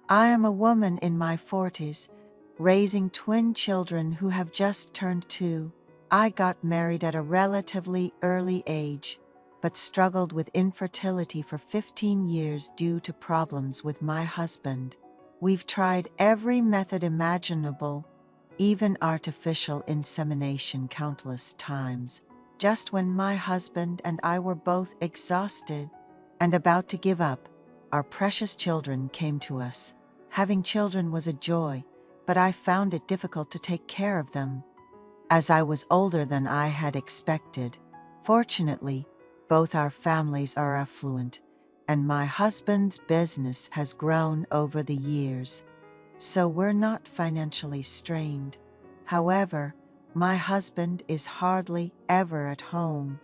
I am a woman in my 40s, raising twin children who have just turned 2. I got married at a relatively early age, but struggled with infertility for 15 years due to problems with my husband. We've tried every method imaginable, even artificial insemination countless times. Just when my husband and I were both exhausted and about to give up, our precious children came to us. Having children was a joy, but I found it difficult to take care of them, as I was older than I had expected. Fortunately, both our families are affluent, and my husband's business has grown over the years, so we're not financially strained. However, my husband is hardly ever at home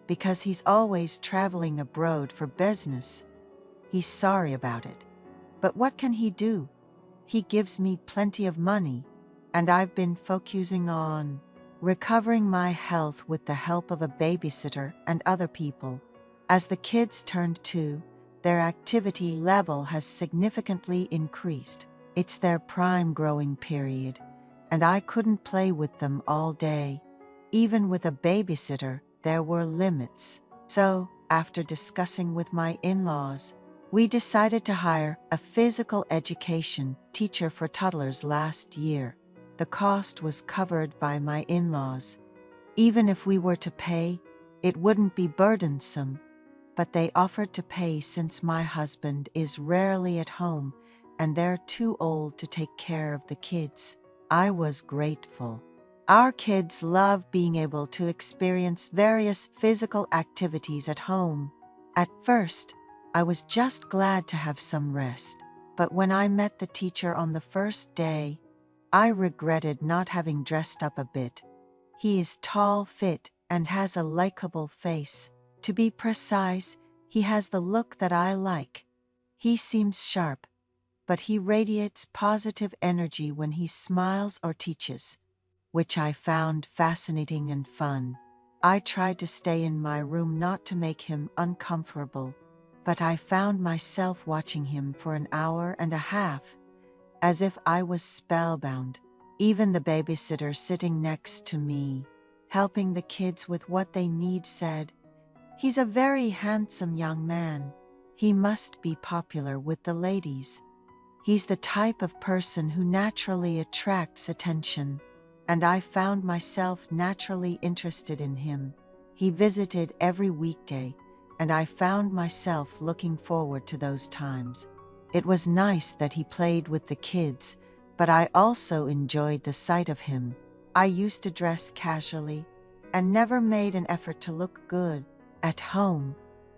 because he's always traveling abroad for business. He's sorry about it, but what can he do? He gives me plenty of money, and I've been focusing on recovering my health with the help of a babysitter and other people. As the kids turned 2, their activity level has significantly increased. It's their prime growing period, and I couldn't play with them all day. Even with a babysitter, there were limits. So, after discussing with my in-laws, we decided to hire a physical education teacher for toddlers last year. The cost was covered by my in-laws. Even if we were to pay, it wouldn't be burdensome, but they offered to pay since my husband is rarely at home and they're too old to take care of the kids. I was grateful. Our kids love being able to experience various physical activities at home. At first, I was just glad to have some rest, but when I met the teacher on the first day, I regretted not having dressed up a bit. He is tall, fit, and has a likable face. To be precise, he has the look that I like. He seems sharp, but he radiates positive energy when he smiles or teaches, which I found fascinating and fun. I tried to stay in my room not to make him uncomfortable, but I found myself watching him for an hour and a half, as if I was spellbound. Even the babysitter sitting next to me, helping the kids with what they need, said, "He's a very handsome young man. He must be popular with the ladies." He's the type of person who naturally attracts attention, and I found myself naturally interested in him. He visited every weekday, and I found myself looking forward to those times. It was nice that he played with the kids, but I also enjoyed the sight of him. I used to dress casually and never made an effort to look good at home,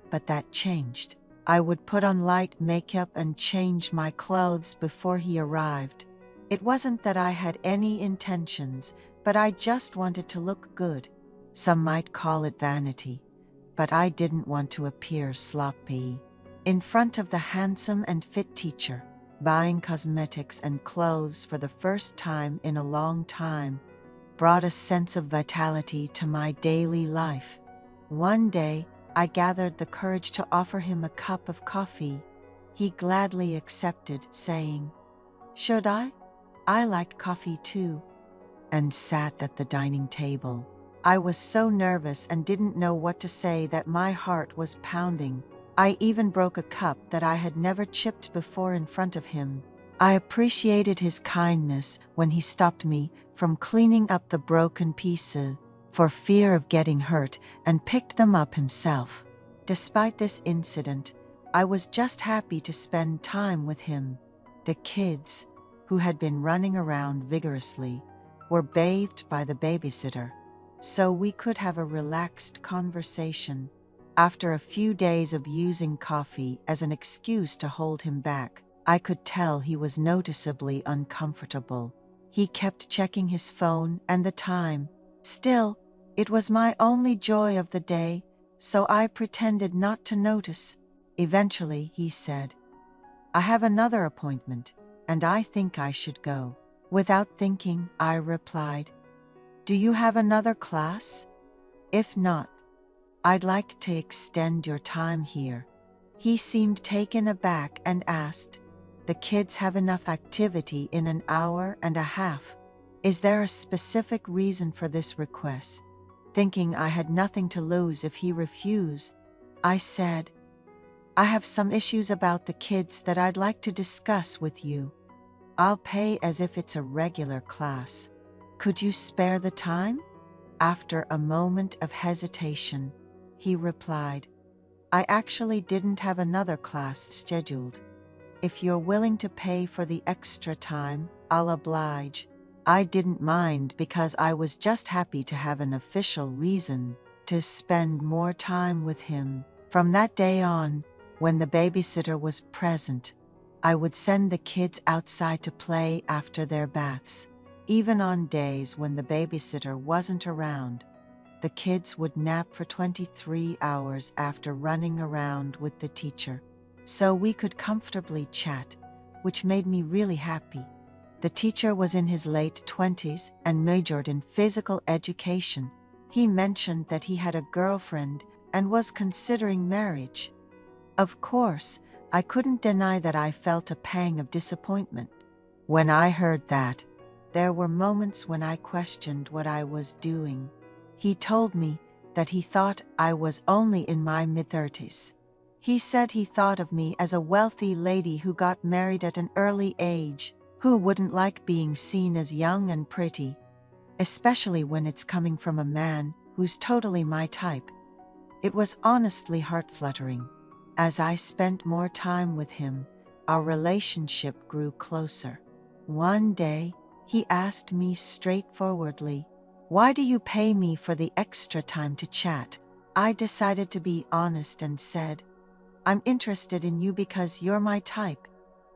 but that changed. I would put on light makeup and change my clothes before he arrived. It wasn't that I had any intentions, but I just wanted to look good. Some might call it vanity, but I didn't want to appear sloppy in front of the handsome and fit teacher. Buying cosmetics and clothes for the first time in a long time brought a sense of vitality to my daily life. One day, I gathered the courage to offer him a cup of coffee. He gladly accepted, saying, "Should I? I like coffee too," and sat at the dining table. I was so nervous and didn't know what to say that my heart was pounding. I even broke a cup that I had never chipped before in front of him. I appreciated his kindness when he stopped me from cleaning up the broken pieces for fear of getting hurt and picked them up himself. Despite this incident, I was just happy to spend time with him. The kids, who had been running around vigorously, were bathed by the babysitter, so we could have a relaxed conversation. After a few days of using coffee as an excuse to hold him back, I could tell he was noticeably uncomfortable. He kept checking his phone and the time. Still, it was my only joy of the day, so I pretended not to notice. Eventually, he said, "I have another appointment, and I think I should go." Without thinking, I replied, "Do you have another class? If not, I'd like to extend your time here." He seemed taken aback and asked, The kids have enough activity in an hour and a half. Is there a specific reason for this request? Thinking I had nothing to lose if he refused, I said, I have some issues about the kids that I'd like to discuss with you. I'll pay as if it's a regular class. Could you spare the time? After a moment of hesitation, he replied, I actually didn't have another class scheduled. If you're willing to pay for the extra time, I'll oblige. I didn't mind because I was just happy to have an official reason to spend more time with him. From that day on, when the babysitter was present, I would send the kids outside to play after their baths. Even on days when the babysitter wasn't around, the kids would nap for 23 hours after running around with the teacher, so we could comfortably chat, which made me really happy. The teacher was in his late 20s and majored in physical education. He mentioned that he had a girlfriend and was considering marriage. Of course, I couldn't deny that I felt a pang of disappointment. When I heard that, there were moments when I questioned what I was doing. He told me that he thought I was only in my mid-30s. He said he thought of me as a wealthy lady who got married at an early age. Who wouldn't like being seen as young and pretty, especially when it's coming from a man who's totally my type? It was honestly heart-fluttering. As I spent more time with him, our relationship grew closer. One day, he asked me straightforwardly, "Why do you pay me for the extra time to chat?" I decided to be honest and said, "I'm interested in you because you're my type.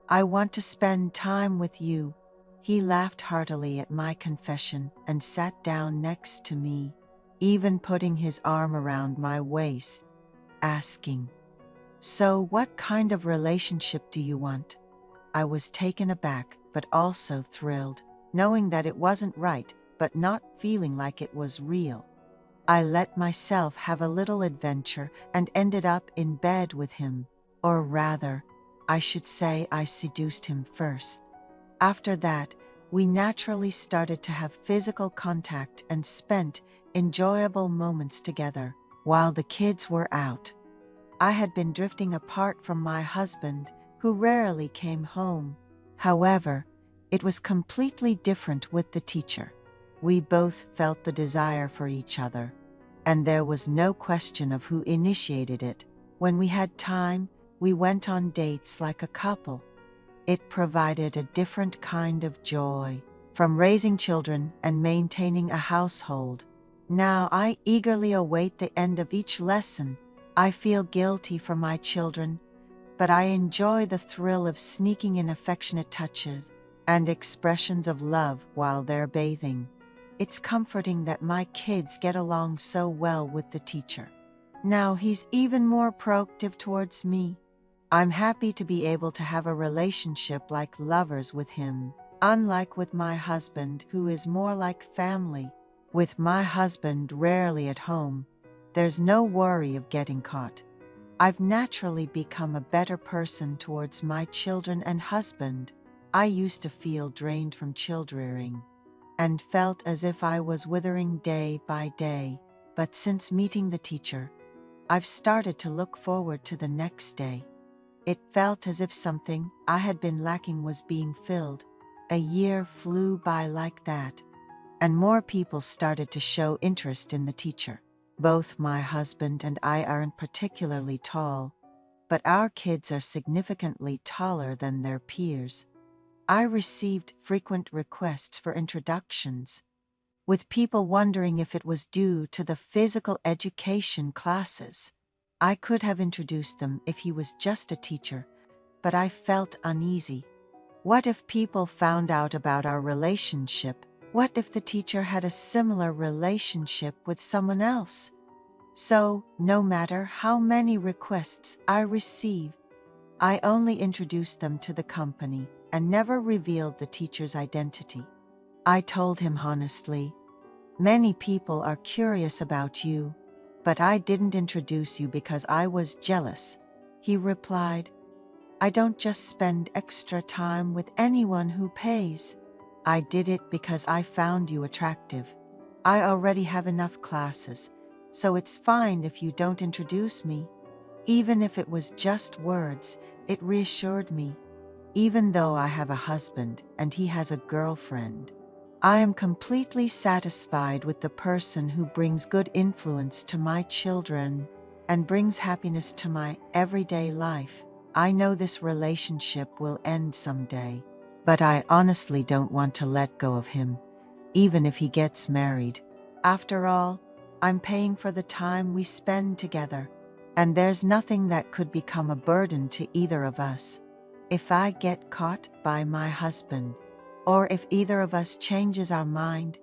I want to spend time with you." He laughed heartily at my confession and sat down next to me, even putting his arm around my waist, asking, "So what kind of relationship do you want?" I was taken aback, but also thrilled, knowing that it wasn't right, but not feeling like it was real. I let myself have a little adventure and ended up in bed with him, or rather, I should say I seduced him first. After that, we naturally started to have physical contact and spent enjoyable moments together while the kids were out. I had been drifting apart from my husband, who rarely came home. However, it was completely different with the teacher. We both felt the desire for each other, and there was no question of who initiated it. When we had time, we went on dates like a couple. It provided a different kind of joy, from raising children and maintaining a household. Now I eagerly await the end of each lesson. I feel guilty for my children, but I enjoy the thrill of sneaking in affectionate touches and expressions of love while they're bathing. It's comforting that my kids get along so well with the teacher. Now he's even more proactive towards me. I'm happy to be able to have a relationship like lovers with him, unlike with my husband, who is more like family. With my husband rarely at home, there's no worry of getting caught. I've naturally become a better person towards my children and husband. I used to feel drained from childrearing and felt as if I was withering day by day. But since meeting the teacher, I've started to look forward to the next day. It felt as if something I had been lacking was being filled. A year flew by like that, and more people started to show interest in the teacher. Both my husband and I aren't particularly tall, but our kids are significantly taller than their peers. I received frequent requests for introductions, with people wondering if it was due to the physical education classes. I could have introduced them if he was just a teacher, but I felt uneasy. What if people found out about our relationship? What if the teacher had a similar relationship with someone else? So, no matter how many requests I received, I only introduced them to the company and never revealed the teacher's identity. I told him honestly, "Many people are curious about you, but I didn't introduce you because I was jealous." He replied, I don't just spend extra time with anyone who pays. I did it because I found you attractive. I already have enough classes, so it's fine if you don't introduce me. Even if it was just words, it reassured me. Even though I have a husband and he has a girlfriend, I am completely satisfied with the person who brings good influence to my children and brings happiness to my everyday life. I know this relationship will end someday, but I honestly don't want to let go of him, even if he gets married. After all, I'm paying for the time we spend together, and there's nothing that could become a burden to either of us. If I get caught by my husband, or if either of us changes our mind,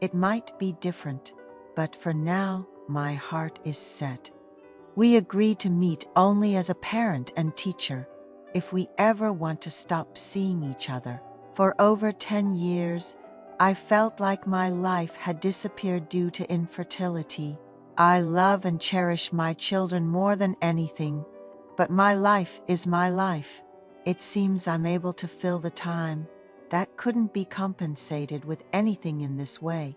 it might be different, but for now, my heart is set. We agreed to meet only as a parent and teacher, if we ever want to stop seeing each other. For over 10 years, I felt like my life had disappeared due to infertility. I love and cherish my children more than anything, but my life is my life. It seems I'm able to fill the time that couldn't be compensated with anything in this way.